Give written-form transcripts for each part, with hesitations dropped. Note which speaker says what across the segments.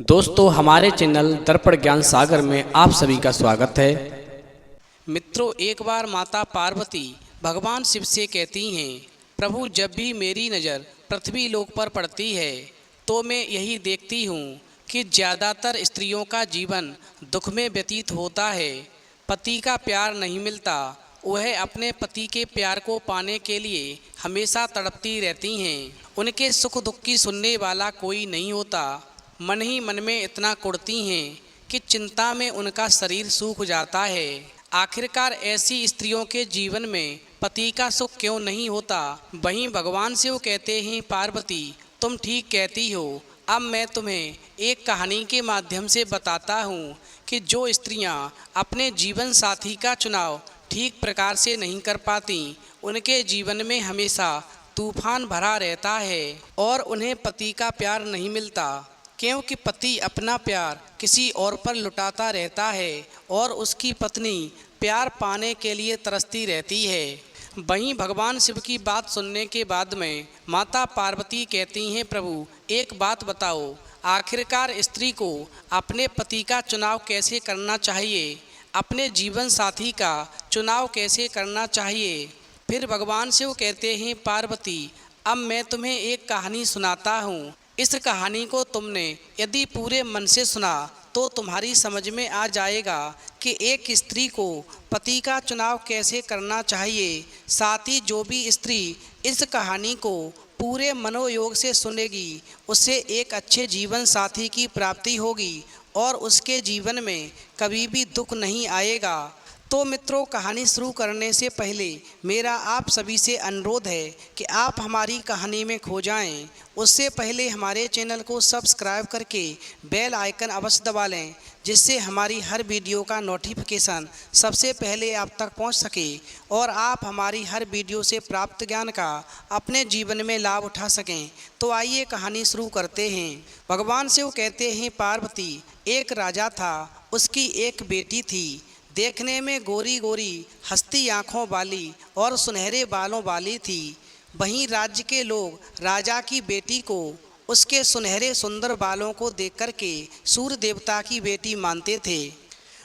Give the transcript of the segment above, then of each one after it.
Speaker 1: दोस्तों, हमारे चैनल दर्पण ज्ञान सागर में आप सभी का स्वागत है।
Speaker 2: मित्रों, एक बार माता पार्वती भगवान शिव से कहती हैं, प्रभु, जब भी मेरी नज़र पृथ्वी लोक पर पड़ती है तो मैं यही देखती हूँ कि ज़्यादातर स्त्रियों का जीवन दुख में व्यतीत होता है। पति का प्यार नहीं मिलता, वह अपने पति के प्यार को पाने के लिए हमेशा तड़पती रहती हैं। उनके सुख दुख की सुनने वाला कोई नहीं होता। मन ही मन में इतना कुढ़ती हैं कि चिंता में उनका शरीर सूख जाता है। आखिरकार ऐसी स्त्रियों के जीवन में पति का सुख क्यों नहीं होता? वहीं भगवान शिव कहते हैं, पार्वती, तुम ठीक कहती हो। अब मैं तुम्हें एक कहानी के माध्यम से बताता हूँ कि जो स्त्रियाँ अपने जीवन साथी का चुनाव ठीक प्रकार से नहीं कर पाती, उनके जीवन में हमेशा तूफान भरा रहता है और उन्हें पति का प्यार नहीं मिलता, क्योंकि पति अपना प्यार किसी और पर लुटाता रहता है और उसकी पत्नी प्यार पाने के लिए तरसती रहती है। वहीं भगवान शिव की बात सुनने के बाद में माता पार्वती कहती हैं, प्रभु, एक बात बताओ, आखिरकार स्त्री को अपने पति का चुनाव कैसे करना चाहिए, अपने जीवन साथी का चुनाव कैसे करना चाहिए? फिर भगवान शिव कहते हैं, पार्वती, अब मैं तुम्हें एक कहानी सुनाता हूँ। इस कहानी को तुमने यदि पूरे मन से सुना तो तुम्हारी समझ में आ जाएगा कि एक स्त्री को पति का चुनाव कैसे करना चाहिए। साथ ही जो भी स्त्री इस कहानी को पूरे मनोयोग से सुनेगी, उससे एक अच्छे जीवन साथी की प्राप्ति होगी और उसके जीवन में कभी भी दुख नहीं आएगा। तो मित्रों, कहानी शुरू करने से पहले मेरा आप सभी से अनुरोध है कि आप हमारी कहानी में खो जाएं। उससे पहले हमारे चैनल को सब्सक्राइब करके बेल आइकन अवश्य दबा लें, जिससे हमारी हर वीडियो का नोटिफिकेशन सबसे पहले आप तक पहुंच सके और आप हमारी हर वीडियो से प्राप्त ज्ञान का अपने जीवन में लाभ उठा सकें। तो आइए कहानी शुरू करते हैं। भगवान शिव कहते हैं, पार्वती, एक राजा था, उसकी एक बेटी थी। देखने में गोरी गोरी हंसती आँखों वाली और सुनहरे बालों वाली थी। वहीं राज्य के लोग राजा की बेटी को उसके सुनहरे सुंदर बालों को देख कर के सूर्य देवता की बेटी मानते थे।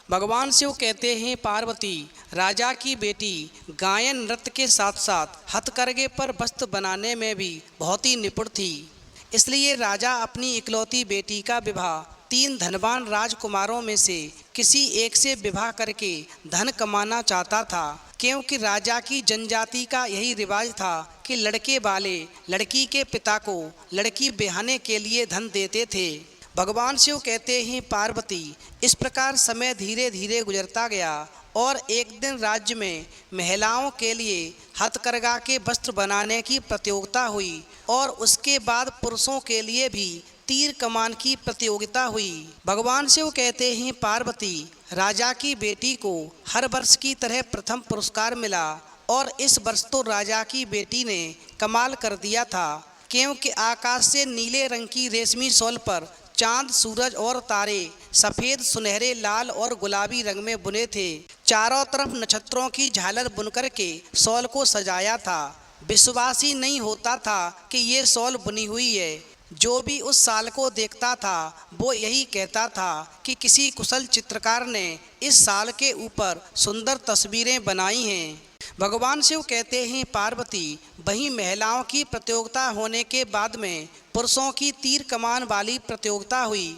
Speaker 2: भगवान शिव कहते हैं, पार्वती, राजा की बेटी गायन नृत्य के साथ साथ हथकरघे पर वस्त्र बनाने में भी बहुत ही निपुण थी। इसलिए राजा अपनी इकलौती बेटी का विवाह 3 धनवान राजकुमारों में से किसी एक से विवाह करके धन कमाना चाहता था, क्योंकि राजा की जनजाति का यही रिवाज था कि लड़के वाले लड़की के पिता को लड़की ब्याहने के लिए धन देते थे। भगवान शिव कहते हैं, पार्वती, इस प्रकार समय धीरे धीरे गुजरता गया और एक दिन राज्य में महिलाओं के लिए हथकरघा के वस्त्र बनाने की प्रतियोगिता हुई और उसके बाद पुरुषों के लिए भी तीर कमान की प्रतियोगिता हुई। भगवान शिव कहते हैं, पार्वती, राजा की बेटी को हर वर्ष की तरह प्रथम पुरस्कार मिला और इस वर्ष तो राजा की बेटी ने कमाल कर दिया था, क्योंकि आकाश से नीले रंग की रेशमी शॉल पर चांद, सूरज और तारे सफ़ेद, सुनहरे, लाल और गुलाबी रंग में बुने थे। चारों तरफ नक्षत्रों की झालर बुनकर के शॉल को सजाया था। विश्वास ही नहीं होता था कि ये शॉल बुनी हुई है। जो भी उस साल को देखता था वो यही कहता था कि किसी कुशल चित्रकार ने इस साल के ऊपर सुंदर तस्वीरें बनाई हैं। भगवान शिव कहते हैं, पार्वती, वहीं महिलाओं की प्रतियोगिता होने के बाद में पुरुषों की तीर कमान वाली प्रतियोगिता हुई।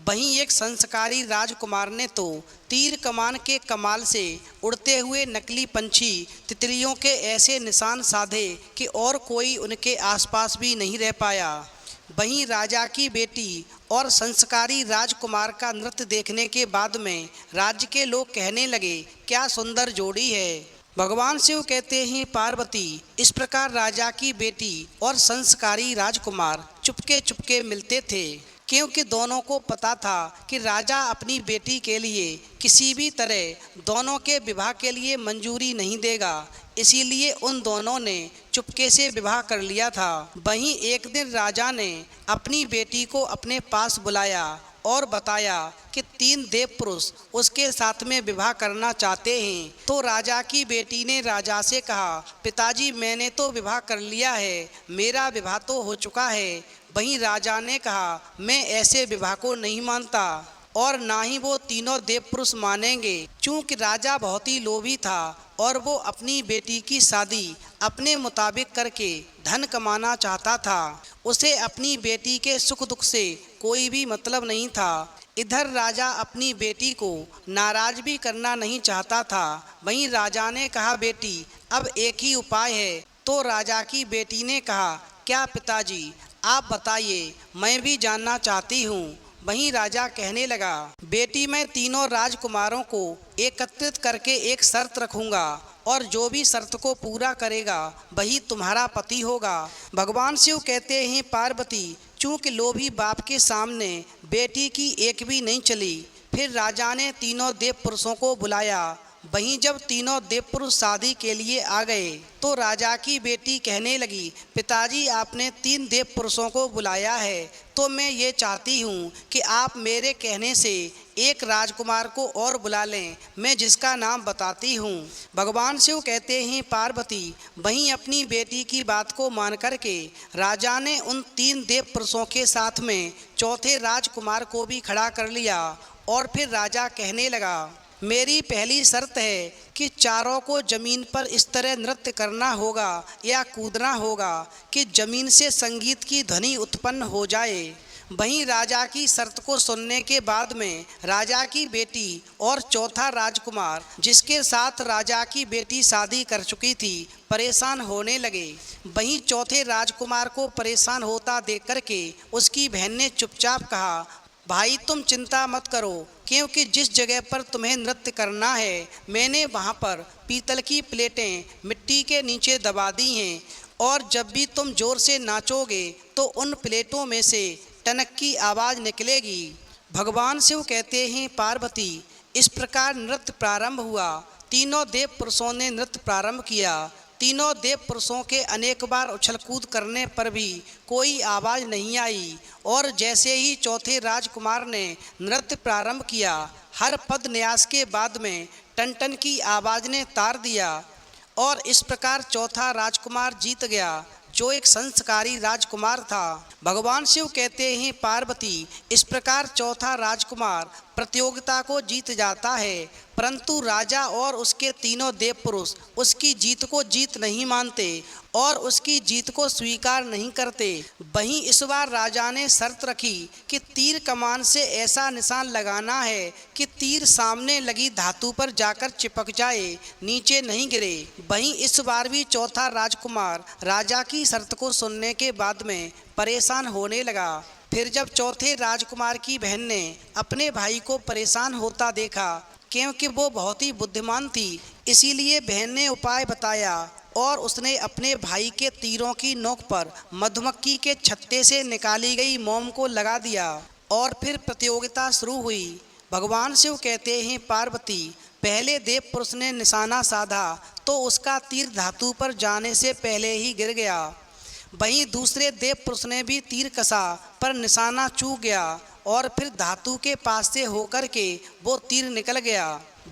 Speaker 2: वहीं एक संस्कारी राजकुमार ने तो तीर कमान के कमाल से उड़ते हुए नकली पंछी तितलियों के ऐसे निशान साधे कि और कोई उनके आसपास भी नहीं रह पाया। वहीं राजा की बेटी और संस्कारी राजकुमार का नृत्य देखने के बाद में राज्य के लोग कहने लगे, क्या सुंदर जोड़ी है। भगवान शिव कहते हैं, पार्वती, इस प्रकार राजा की बेटी और संस्कारी राजकुमार चुपके चुपके मिलते थे, क्योंकि दोनों को पता था कि राजा अपनी बेटी के लिए किसी भी तरह दोनों के विवाह के लिए मंजूरी नहीं देगा। इसीलिए उन दोनों ने चुपके से विवाह कर लिया था। वहीं एक दिन राजा ने अपनी बेटी को अपने पास बुलाया और बताया कि 3 देव पुरुष उसके साथ में विवाह करना चाहते हैं। तो राजा की बेटी ने राजा से कहा, पिताजी, मैंने तो विवाह कर लिया है, मेरा विवाह तो हो चुका है। वहीं राजा ने कहा, मैं ऐसे विवाह को नहीं मानता और ना ही वो तीनों देव पुरुष मानेंगे। चूंकि राजा बहुत ही लोभी था और वो अपनी बेटी की शादी अपने मुताबिक करके धन कमाना चाहता था। उसे अपनी बेटी के सुख दुख से कोई भी मतलब नहीं था। इधर राजा अपनी बेटी को नाराज भी करना नहीं चाहता था। वहीं राजा ने कहा, बेटी अब एक ही उपाय है। तो राजा की बेटी ने कहा, क्या पिताजी, आप बताइए, मैं भी जानना चाहती हूँ। वहीं राजा कहने लगा, बेटी मैं तीनों राजकुमारों को एकत्रित करके एक शर्त रखूंगा और जो भी शर्त को पूरा करेगा वही तुम्हारा पति होगा। भगवान शिव कहते हैं, पार्वती चूंकि लोभी बाप के सामने बेटी की एक भी नहीं चली। फिर राजा ने तीनों देव पुरुषों को बुलाया। वहीं जब तीनों देव पुरुष शादी के लिए आ गए तो राजा की बेटी कहने लगी, पिताजी आपने 3 देव पुरुषों को बुलाया है तो मैं ये चाहती हूँ कि आप मेरे कहने से एक राजकुमार को और बुला लें, मैं जिसका नाम बताती हूँ। भगवान शिव कहते हैं, पार्वती वहीं अपनी बेटी की बात को मान करके राजा ने उन 3 देव पुरुषों के साथ में चौथे राजकुमार को भी खड़ा कर लिया। और फिर राजा कहने लगा, मेरी पहली शर्त है कि चारों को जमीन पर इस तरह नृत्य करना होगा या कूदना होगा कि जमीन से संगीत की ध्वनि उत्पन्न हो जाए। वहीं राजा की शर्त को सुनने के बाद में राजा की बेटी और चौथा राजकुमार जिसके साथ राजा की बेटी शादी कर चुकी थी परेशान होने लगे। वहीं चौथे राजकुमार को परेशान होता देख करके उसकी बहन ने चुपचाप कहा, भाई तुम चिंता मत करो, क्योंकि जिस जगह पर तुम्हें नृत्य करना है मैंने वहाँ पर पीतल की प्लेटें मिट्टी के नीचे दबा दी हैं और जब भी तुम जोर से नाचोगे तो उन प्लेटों में से टनक की आवाज़ निकलेगी। भगवान शिव कहते हैं, पार्वती इस प्रकार नृत्य प्रारंभ हुआ। तीनों देव पुरुषों ने नृत्य प्रारंभ किया। तीनों देव पुरुषों के अनेक बार उछल कूद करने पर भी कोई आवाज़ नहीं आई और जैसे ही चौथे राजकुमार ने नृत्य प्रारंभ किया, हर पद न्यास के बाद में टन टन की आवाज़ ने तार दिया और इस प्रकार चौथा राजकुमार जीत गया, जो एक संस्कारी राजकुमार था। भगवान शिव कहते हैं, पार्वती इस प्रकार चौथा राजकुमार प्रतियोगिता को जीत जाता है, परंतु राजा और उसके तीनों देव पुरुष उसकी जीत को जीत नहीं मानते और उसकी जीत को स्वीकार नहीं करते। वहीं इस बार राजा ने शर्त रखी कि तीर कमान से ऐसा निशान लगाना है कि तीर सामने लगी धातु पर जाकर चिपक जाए, नीचे नहीं गिरे। वहीं इस बार भी चौथा राजकुमार राजा की शर्त को सुनने के बाद में परेशान होने लगा। फिर जब चौथे राजकुमार की बहन ने अपने भाई को परेशान होता देखा, क्योंकि वो बहुत ही बुद्धिमान थी, इसीलिए बहन ने उपाय बताया और उसने अपने भाई के तीरों की नोक पर मधुमक्खी के छत्ते से निकाली गई मोम को लगा दिया और फिर प्रतियोगिता शुरू हुई। भगवान शिव कहते हैं, पार्वती पहले देव पुरुष ने निशाना साधा तो उसका तीर धातु पर जाने से पहले ही गिर गया। वहीं दूसरे देव पुरुष ने भी तीर कसा पर निशाना चूक गया और फिर धातु के पास से होकर के वो तीर निकल गया।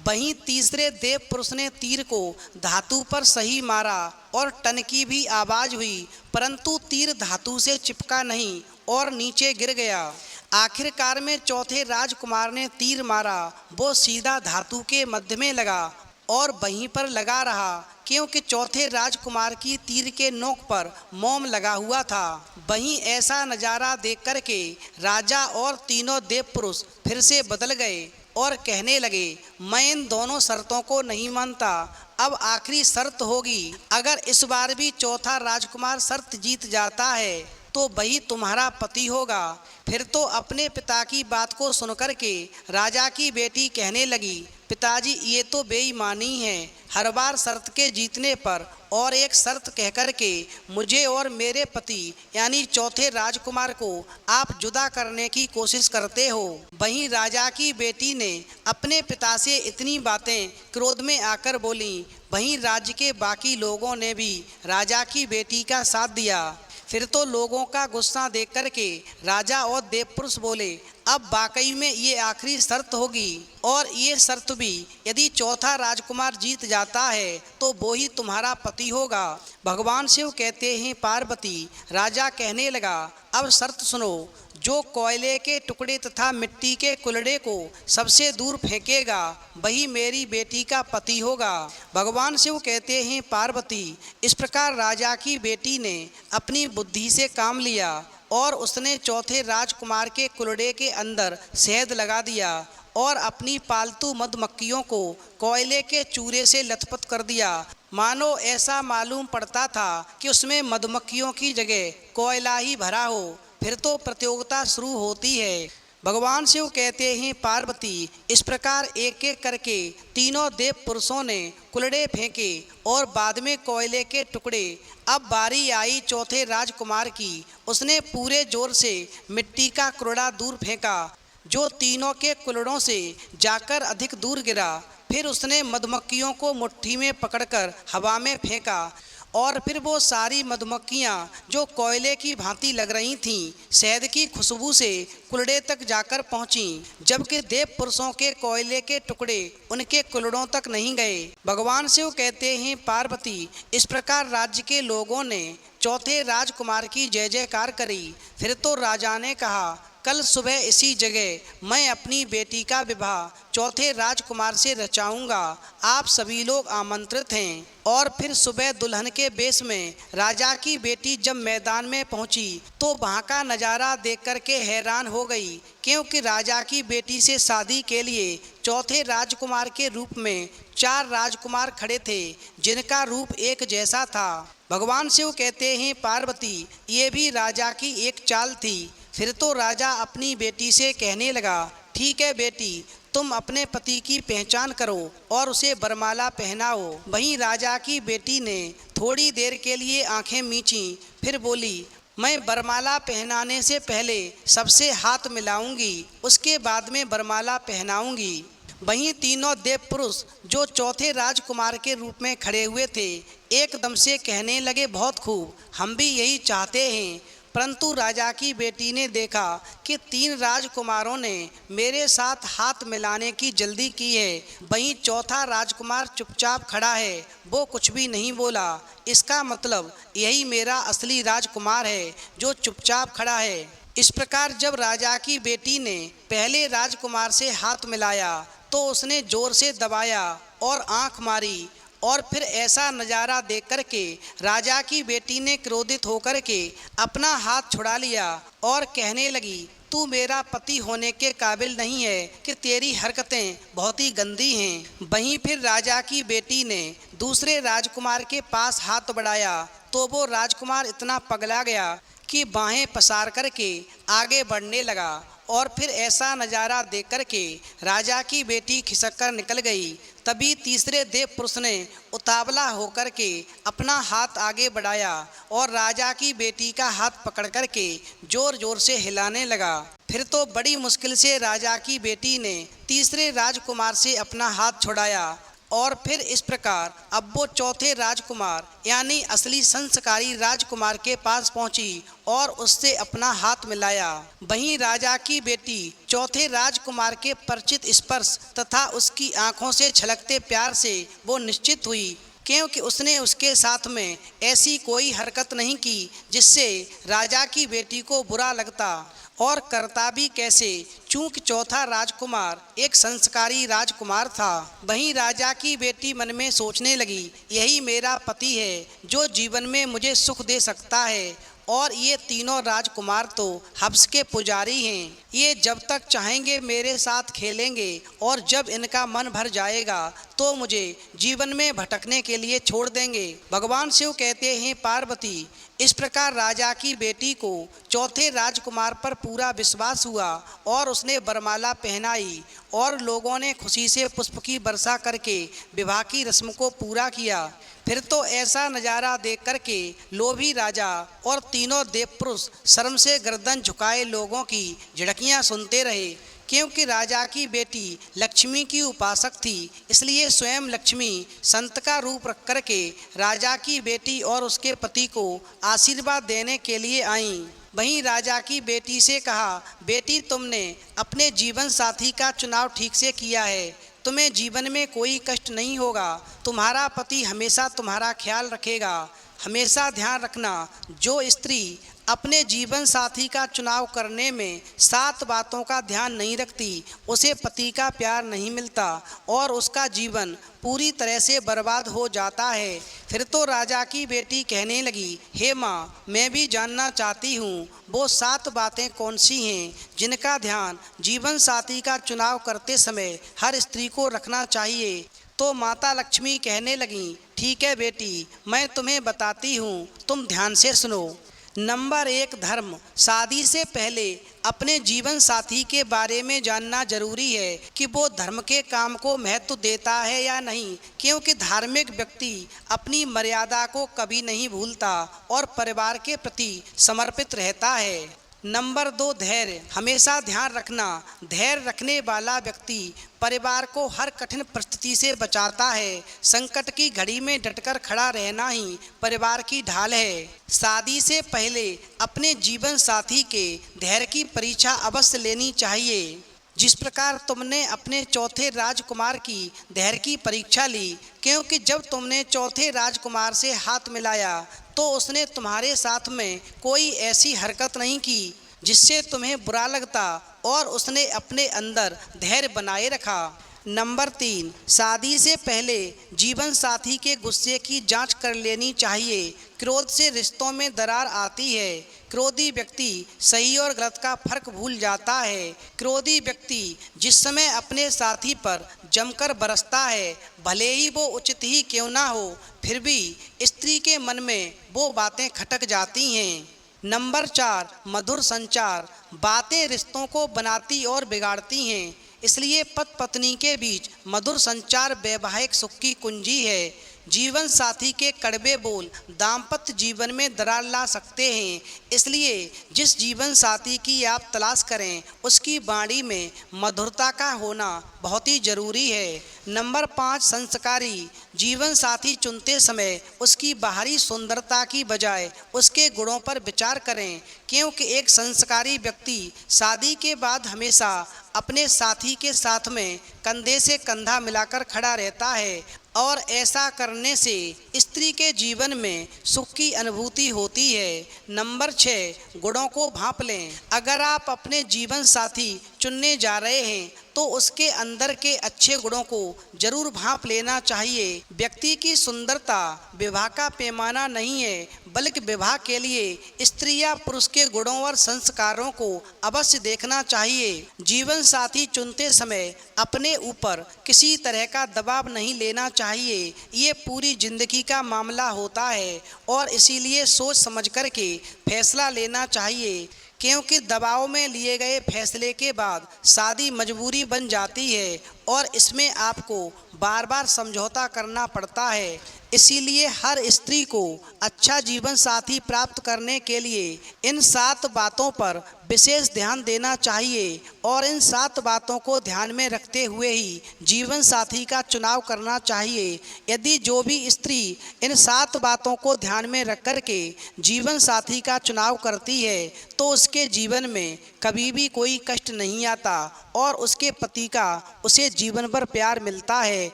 Speaker 2: वहीं तीसरे देव पुरुष ने तीर को धातु पर सही मारा और टन की भी आवाज़ हुई, परंतु तीर धातु से चिपका नहीं और नीचे गिर गया। आखिरकार में चौथे राजकुमार ने तीर मारा, वो सीधा धातु के मध्य में लगा और वहीं पर लगा रहा, क्योंकि चौथे राजकुमार की तीर के नोक पर मोम लगा हुआ था। वहीं ऐसा नज़ारा देख करके राजा और तीनों देव पुरुष फिर से बदल गए और कहने लगे, मैं इन दोनों शर्तों को नहीं मानता, अब आखिरी शर्त होगी। अगर इस बार भी चौथा राजकुमार शर्त जीत जाता है तो वही तुम्हारा पति होगा। फिर तो अपने पिता की बात को सुनकर के राजा की बेटी कहने लगी, पिताजी ये तो बेईमानी है, हर बार शर्त के जीतने पर और एक शर्त कहकर के मुझे और मेरे पति यानी चौथे राजकुमार को आप जुदा करने की कोशिश करते हो। वहीं राजा की बेटी ने अपने पिता से इतनी बातें क्रोध में आकर बोली। वहीं राज्य के बाकी लोगों ने भी राजा की बेटी का साथ दिया। फिर तो लोगों का गुस्सा देख करके राजा और देवपुरुष बोले, अब वाकई में ये आखिरी शर्त होगी और ये शर्त भी यदि चौथा राजकुमार जीत जाता है तो वो ही तुम्हारा पति होगा। भगवान शिव कहते हैं, पार्वती राजा कहने लगा, अब शर्त सुनो, जो कोयले के टुकड़े तथा मिट्टी के कुल्हड़े को सबसे दूर फेंकेगा वही मेरी बेटी का पति होगा। भगवान शिव कहते हैं, पार्वती, इस प्रकार राजा की बेटी ने अपनी बुद्धि से काम लिया और उसने चौथे राजकुमार के कुल्हड़े के अंदर शहद लगा दिया और अपनी पालतू मधुमक्खियों को कोयले के चूरे से लथपथ कर दिया। मानो ऐसा मालूम पड़ता था कि उसमें मधुमक्खियों की जगह कोयला ही भरा हो। फिर तो प्रतियोगिता शुरू होती है। भगवान शिव कहते हैं, पार्वती, इस प्रकार एक एक करके तीनों देव पुरुषों ने कुल्हड़े फेंके और बाद में कोयले के टुकड़े। अब बारी आई चौथे राजकुमार की। उसने पूरे जोर से मिट्टी का कुल्हड़ा दूर फेंका, जो तीनों के कुल्हड़ों से जाकर अधिक दूर गिरा। फिर उसने मधुमक्खियों को मुट्ठी में पकड़कर हवा में फेंका और फिर वो सारी मधुमक्खियाँ जो कोयले की भांति लग रही थीं, शहद की खुशबू से कुल्हड़े तक जाकर पहुँचीं, जबकि देव पुरुषों के कोयले के टुकड़े उनके कुल्हड़ों तक नहीं गए। भगवान शिव कहते हैं, पार्वती, इस प्रकार राज्य के लोगों ने चौथे राजकुमार की जय जयकार करी। फिर तो राजा ने कहा, कल सुबह इसी जगह मैं अपनी बेटी का विवाह चौथे राजकुमार से रचाऊंगा। आप सभी लोग आमंत्रित हैं। और फिर सुबह दुल्हन के वेश में राजा की बेटी जब मैदान में पहुंची तो वहां का नज़ारा देख कर के हैरान हो गई, क्योंकि राजा की बेटी से शादी के लिए चौथे राजकुमार के रूप में 4 राजकुमार खड़े थे, जिनका रूप एक जैसा था। भगवान शिव कहते हैं, पार्वती, ये भी राजा की एक चाल थी। फिर तो राजा अपनी बेटी से कहने लगा, ठीक है बेटी, तुम अपने पति की पहचान करो और उसे वरमाला पहनाओ। वहीं राजा की बेटी ने थोड़ी देर के लिए आंखें मींची, फिर बोली, मैं वरमाला पहनाने से पहले सबसे हाथ मिलाऊंगी, उसके बाद में वरमाला पहनाऊंगी। वहीं तीनों देव पुरुष जो चौथे राजकुमार के रूप में खड़े हुए थे, एकदम से कहने लगे, बहुत खूब, हम भी यही चाहते हैं। परंतु राजा की बेटी ने देखा कि 3 राजकुमारों ने मेरे साथ हाथ मिलाने की जल्दी की है, वहीं चौथा राजकुमार चुपचाप खड़ा है, वो कुछ भी नहीं बोला। इसका मतलब यही मेरा असली राजकुमार है जो चुपचाप खड़ा है। इस प्रकार जब राजा की बेटी ने पहले राजकुमार से हाथ मिलाया तो उसने जोर से दबाया और आंख मारी, और फिर ऐसा नज़ारा देख कर के राजा की बेटी ने क्रोधित होकर के अपना हाथ छुड़ा लिया और कहने लगी, तू मेरा पति होने के काबिल नहीं है कि तेरी हरकतें बहुत ही गंदी हैं। वहीं फिर राजा की बेटी ने दूसरे राजकुमार के पास हाथ बढ़ाया तो वो राजकुमार इतना पगला गया कि बाहें पसार करके आगे बढ़ने लगा, और फिर ऐसा नज़ारा देख कर के राजा की बेटी खिसक कर निकल गई। तभी तीसरे देव पुरुष ने उतावला होकर के अपना हाथ आगे बढ़ाया और राजा की बेटी का हाथ पकड़ कर के जोर जोर से हिलाने लगा। फिर तो बड़ी मुश्किल से राजा की बेटी ने तीसरे राजकुमार से अपना हाथ छुड़ाया, और फिर इस प्रकार अब वो चौथे राजकुमार यानी असली संस्कारी राजकुमार के पास पहुंची और उससे अपना हाथ मिलाया। वहीं राजा की बेटी चौथे राजकुमार के परिचित स्पर्श तथा उसकी आंखों से छलकते प्यार से वो निश्चित हुई, क्योंकि उसने उसके साथ में ऐसी कोई हरकत नहीं की जिससे राजा की बेटी को बुरा लगता, और करता भी कैसे, चूंकि चौथा राजकुमार एक संस्कारी राजकुमार था। वहीं राजा की बेटी मन में सोचने लगी, यही मेरा पति है जो जीवन में मुझे सुख दे सकता है, और ये तीनों राजकुमार तो हब्स के पुजारी हैं। ये जब तक चाहेंगे मेरे साथ खेलेंगे, और जब इनका मन भर जाएगा तो मुझे जीवन में भटकने के लिए छोड़ देंगे। भगवान शिव कहते हैं, पार्वती, इस प्रकार राजा की बेटी को चौथे राजकुमार पर पूरा विश्वास हुआ और उसने वरमाला पहनाई, और लोगों ने खुशी से पुष्प की वर्षा करके विवाह की रस्म को पूरा किया। फिर तो ऐसा नज़ारा देख करके लोभी राजा और तीनों देव पुरुष शर्म से गर्दन झुकाए लोगों की झिड़कियाँ सुनते रहे, क्योंकि राजा की बेटी लक्ष्मी की उपासक थी, इसलिए स्वयं लक्ष्मी संत का रूप रख करके राजा की बेटी और उसके पति को आशीर्वाद देने के लिए आईं। वहीं राजा की बेटी से कहा, बेटी, तुमने अपने जीवन साथी का चुनाव ठीक से किया है, तुम्हें जीवन में कोई कष्ट नहीं होगा, तुम्हारा पति हमेशा तुम्हारा ख्याल रखेगा। हमेशा ध्यान रखना, जो स्त्री अपने जीवन साथी का चुनाव करने में 7 बातों का ध्यान नहीं रखती, उसे पति का प्यार नहीं मिलता और उसका जीवन पूरी तरह से बर्बाद हो जाता है। फिर तो राजा की बेटी कहने लगी, हे माँ, मैं भी जानना चाहती हूँ वो 7 बातें कौन सी हैं जिनका ध्यान जीवन साथी का चुनाव करते समय हर स्त्री को रखना चाहिए। तो माता लक्ष्मी कहने लगी, ठीक है बेटी, मैं तुम्हें बताती हूँ, तुम ध्यान से सुनो। नंबर 1, धर्म। शादी से पहले अपने जीवन साथी के बारे में जानना जरूरी है कि वो धर्म के काम को महत्व देता है या नहीं, क्योंकि धार्मिक व्यक्ति अपनी मर्यादा को कभी नहीं भूलता और परिवार के प्रति समर्पित रहता है। नंबर 2, धैर्य। हमेशा ध्यान रखना, धैर्य रखने वाला व्यक्ति परिवार को हर कठिन परिस्थिति से बचाता है। संकट की घड़ी में डटकर खड़ा रहना ही परिवार की ढाल है। शादी से पहले अपने जीवन साथी के धैर्य की परीक्षा अवश्य लेनी चाहिए, जिस प्रकार तुमने अपने चौथे राजकुमार की धैर्य की परीक्षा ली, क्योंकि जब तुमने चौथे राजकुमार से हाथ मिलाया तो उसने तुम्हारे साथ में कोई ऐसी हरकत नहीं की जिससे तुम्हें बुरा लगता और उसने अपने अंदर धैर्य बनाए रखा। नंबर 3, शादी से पहले जीवन साथी के गुस्से की जांच कर लेनी चाहिए। क्रोध से रिश्तों में दरार आती है। क्रोधी व्यक्ति सही और गलत का फर्क भूल जाता है। क्रोधी व्यक्ति जिस समय अपने साथी पर जमकर बरसता है, भले ही वो उचित ही क्यों ना हो, फिर भी स्त्री के मन में वो बातें खटक जाती हैं। नंबर 4, मधुर संचार। बातें रिश्तों को बनाती और बिगाड़ती हैं, इसलिए पति पत्नी के बीच मधुर संचार वैवाहिक सुख की कुंजी है। जीवन साथी के कड़वे बोल दाम्पत्य जीवन में दरार ला सकते हैं, इसलिए जिस जीवन साथी की आप तलाश करें उसकी वाणी में मधुरता का होना बहुत ही जरूरी है। नंबर 5, संस्कारी। जीवन साथी चुनते समय उसकी बाहरी सुंदरता की बजाय उसके गुणों पर विचार करें, क्योंकि एक संस्कारी व्यक्ति शादी के बाद हमेशा अपने साथी के साथ में कंधे से कंधा मिलाकर खड़ा रहता है और ऐसा करने से स्त्री के जीवन में सुख की अनुभूति होती है। नंबर 6, गुणों को भांप लें। अगर आप अपने जीवन साथी चुनने जा रहे हैं तो उसके अंदर के अच्छे गुणों को जरूर भांप लेना चाहिए। व्यक्ति की सुंदरता विवाह का पैमाना नहीं है, बल्कि विवाह के लिए स्त्री या पुरुष के गुणों और संस्कारों को अवश्य देखना चाहिए। जीवन साथी चुनते समय अपने ऊपर किसी तरह का दबाव नहीं लेना चाहिए, ये पूरी जिंदगी का मामला होता है और इसीलिए सोच समझ कर के फैसला लेना चाहिए, क्योंकि दबाव में लिए गए फैसले के बाद शादी मजबूरी बन जाती है और इसमें आपको बार बार समझौता करना पड़ता है। इसीलिए हर स्त्री को अच्छा जीवन साथी प्राप्त करने के लिए इन 7 बातों पर विशेष ध्यान देना चाहिए और इन 7 बातों को ध्यान में रखते हुए ही जीवन साथी का चुनाव करना चाहिए। यदि जो भी स्त्री इन 7 बातों को ध्यान में रख कर के जीवन साथी का चुनाव करती है तो उसके जीवन में कभी भी कोई कष्ट नहीं आता और उसके पति का उसे जीवन भर प्यार मिलता है।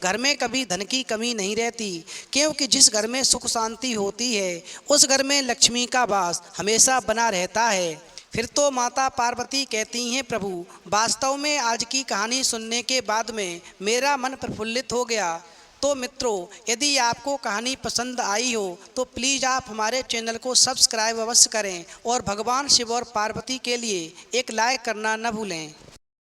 Speaker 2: घर में कभी धन की कमी नहीं रहती, क्योंकि जिस घर में सुख शांति होती है उस घर में लक्ष्मी का वास हमेशा बना रहता है। फिर तो माता पार्वती कहती हैं, प्रभु वास्तव में आज की कहानी सुनने के बाद में मेरा मन प्रफुल्लित हो गया। तो मित्रों, यदि आपको कहानी पसंद आई हो तो प्लीज़ आप हमारे चैनल को सब्सक्राइब अवश्य करें और भगवान शिव और पार्वती के लिए एक लाइक करना न भूलें।